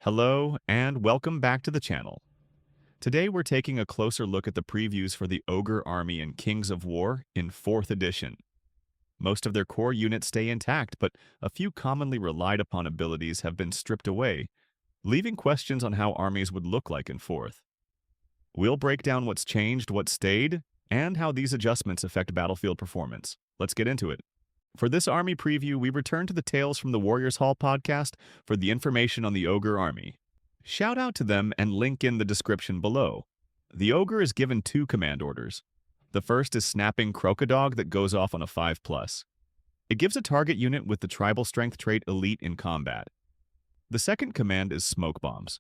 Hello, and welcome back to the channel. Today we're taking a closer look at the previews for the Ogre army in Kings of War in 4th edition. Most of their core units stay intact, but a few commonly relied upon abilities have been stripped away, leaving questions on how armies would look like in 4th. We'll break down what's changed, what stayed, and how these adjustments affect battlefield performance. Let's get into it. For this army preview, we return to the Tales from the Warriors Hall podcast for the information on the Ogre army. Shout out to them and link in the description below. The Ogre is given 2 command orders. The first is Snapping Grokakamok that goes off on a 5+. It gives a target unit with the tribal strength trait elite in combat. The second command is Smoke Bombs.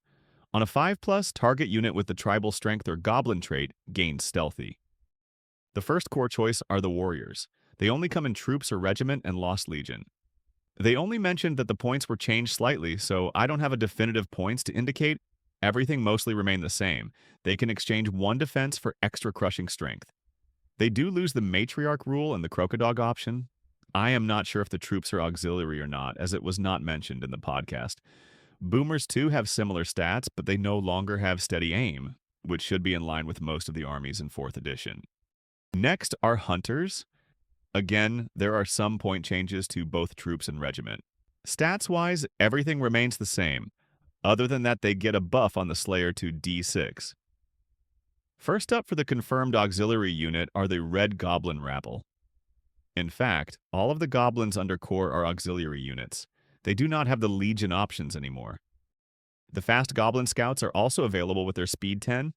On a 5+, target unit with the tribal strength or goblin trait gains stealthy. The first core choice are the Warriors. They only come in Troops or Regiment and Lost Legion. They only mentioned that the points were changed slightly, so I don't have a definitive points to indicate. Everything mostly remained the same. They can exchange 1 defense for extra crushing strength. They do lose the Matriarch rule and the Grokakamok option. I am not sure if the troops are auxiliary or not, as it was not mentioned in the podcast. Boomers too have similar stats, but they no longer have steady aim, which should be in line with most of the armies in 4th edition. Next are Hunters. Again, there are some point changes to both troops and regiment. Stats-wise, everything remains the same. Other than that, they get a buff on the Slayer to D6. First up for the confirmed auxiliary unit are the Red Goblin Rabble. In fact, all of the goblins under core are auxiliary units. They do not have the Legion options anymore. The fast Goblin Scouts are also available with their speed 10,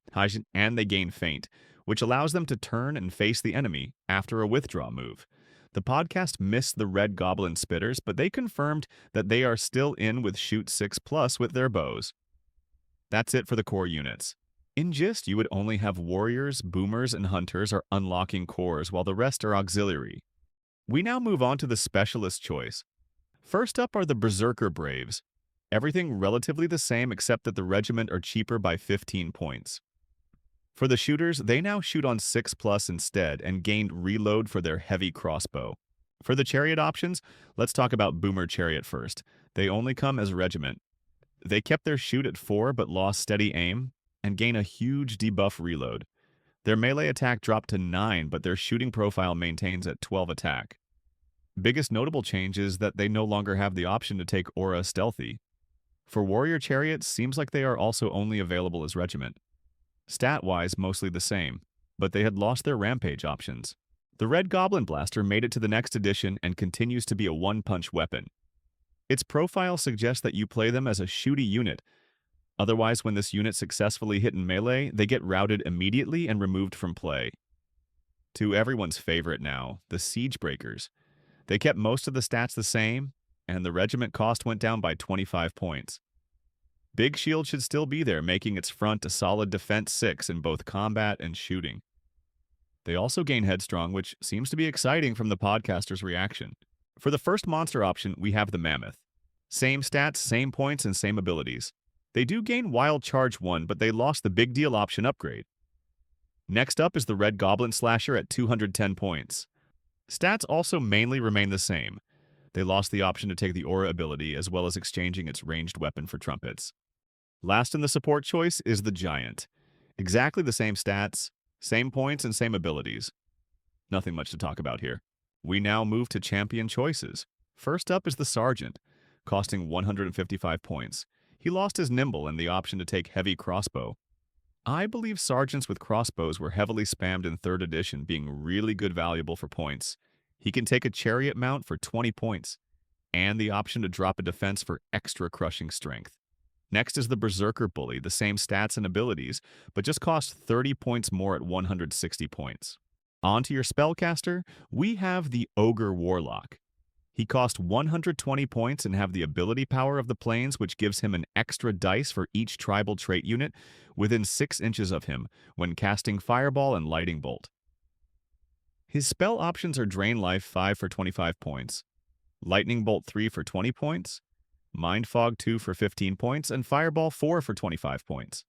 and they gain feint, which allows them to turn and face the enemy after a withdraw move. The podcast missed the Red Goblin Spitters, but they confirmed that they are still in with Shoot 6+ with their bows. That's it for the core units. In gist, you would only have Warriors, Boomers, and Hunters are unlocking cores, while the rest are auxiliary. We now move on to the Specialist choice. First up are the Berserker Braves. Everything relatively the same except that the regiment are cheaper by 15 points. For the shooters, they now shoot on 6+ instead and gained reload for their heavy crossbow. For the chariot options, let's talk about Boomer Chariot first. They only come as regiment. They kept their shoot at 4 but lost steady aim and gain a huge debuff reload. Their melee attack dropped to 9, but their shooting profile maintains at 12 attack. Biggest notable change is that they no longer have the option to take Aura Stealthy. For Warrior Chariots, seems like they are also only available as regiment. Stat-wise, mostly the same, but they had lost their Rampage options. The Red Goblin Blaster made it to the next edition and continues to be a one-punch weapon. Its profile suggests that you play them as a shooty unit. Otherwise, when this unit successfully hit in melee, they get routed immediately and removed from play. To everyone's favorite now, the Siege Breakers. They kept most of the stats the same, and the regiment cost went down by 25 points. Big Shield should still be there, making its front a solid defense 6 in both combat and shooting. They also gain Headstrong, which seems to be exciting from the podcaster's reaction. For the first monster option, we have the Mammoth. Same stats, same points, and same abilities. They do gain Wild Charge 1, but they lost the Big Deal option upgrade. Next up is the Red Goblin Slasher at 210 points. Stats also mainly remain the same. They lost the option to take the Aura ability, as well as exchanging its ranged weapon for trumpets. Last in the support choice is the Giant. Exactly the same stats, same points, and same abilities. Nothing much to talk about here. We now move to champion choices. First up is the Sergeant, costing 155 points. He lost his Nimble and the option to take Heavy Crossbow. I believe Sergeants with crossbows were heavily spammed in 3rd edition, being really good valuable for points. He can take a Chariot mount for 20 points, and the option to drop a defense for extra crushing strength. Next is the Berserker Bully, the same stats and abilities, but just costs 30 points more at 160 points. On to your Spellcaster, we have the Ogre Warlork. He costs 120 points and have the ability power of the plains, which gives him an extra dice for each tribal trait unit within 6 inches of him when casting Fireball and Lightning Bolt. His spell options are Drain Life 5 for 25 points, Lightning Bolt 3 for 20 points, Mind Fog 2 for 15 points, and Fireball 4 for 25 points.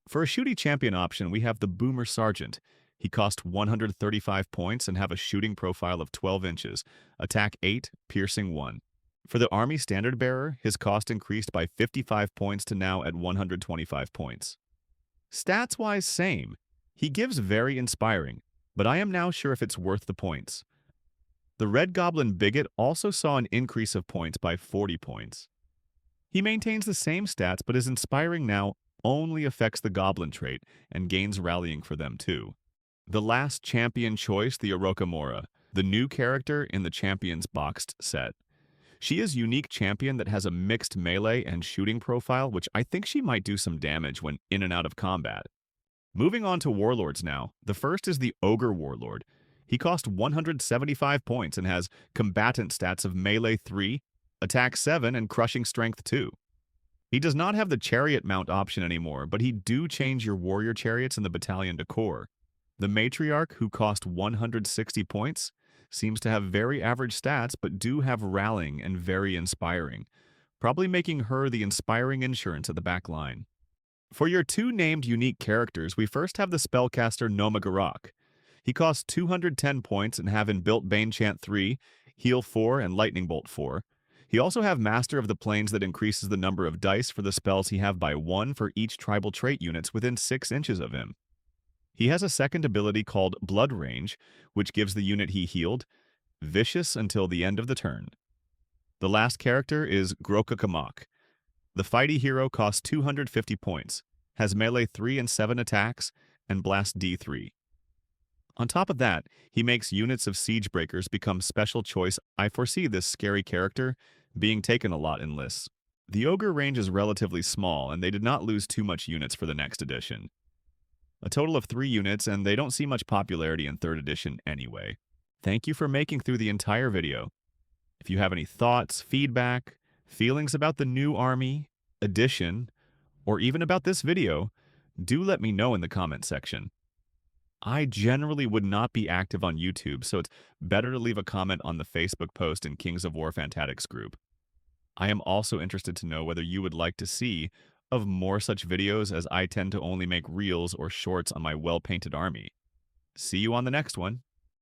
For a shooty champion option, we have the Boomer Sergeant. He costs 135 points and have a shooting profile of 12 inches, attack 8, piercing 1. For the army standard bearer, his cost increased by 55 points to now at 125 points. Stats-wise, same. He gives very inspiring, but I am now sure if it's worth the points. The Red Goblin Biggit also saw an increase of points by 40 points. He maintains the same stats, but his inspiring now only affects the Goblin trait and gains rallying for them too. The last champion choice, the Arokamorra, the new character in the Champions Boxed set. She is unique champion that has a mixed melee and shooting profile, which I think she might do some damage when in and out of combat. Moving on to Warlords now. The first is the Ogre Warlord. He costs 175 points and has combatant stats of melee 3, attack 7, and crushing strength 2. He does not have the chariot mount option anymore, but he do change your warrior chariots in the battalion to core. The Matriarch, who cost 160 points, seems to have very average stats, but do have rallying and very inspiring, probably making her the inspiring insurance at the back line. For your two named unique characters, we first have the spellcaster Nomagarok. He costs 210 points and have inbuilt Banechant 3, Heal 4, and Lightning Bolt 4. He also have Master of the Plains that increases the number of dice for the spells he have by 1 for each tribal trait units within 6 inches of him. He has a second ability called Blood Range, which gives the unit he healed Vicious until the end of the turn. The last character is Grokakamok. The fighty hero costs 250 points, has melee 3 and 7 attacks, and blast D3. On top of that, he makes units of siege breakers become special choice. I foresee this scary character being taken a lot in lists. The Ogre range is relatively small, and they did not lose too much units for the next edition. A total of 3 units, and they don't see much popularity in 3rd edition anyway. Thank you for making through the entire video. If you have any thoughts, feedback, feelings about the new army, edition, or even about this video, do let me know in the comment section. I generally would not be active on YouTube, so it's better to leave a comment on the Facebook post in Kings of War Fantatics group. I am also interested to know whether you would like to see of more such videos, as I tend to only make reels or shorts on my well-painted army. See you on the next one.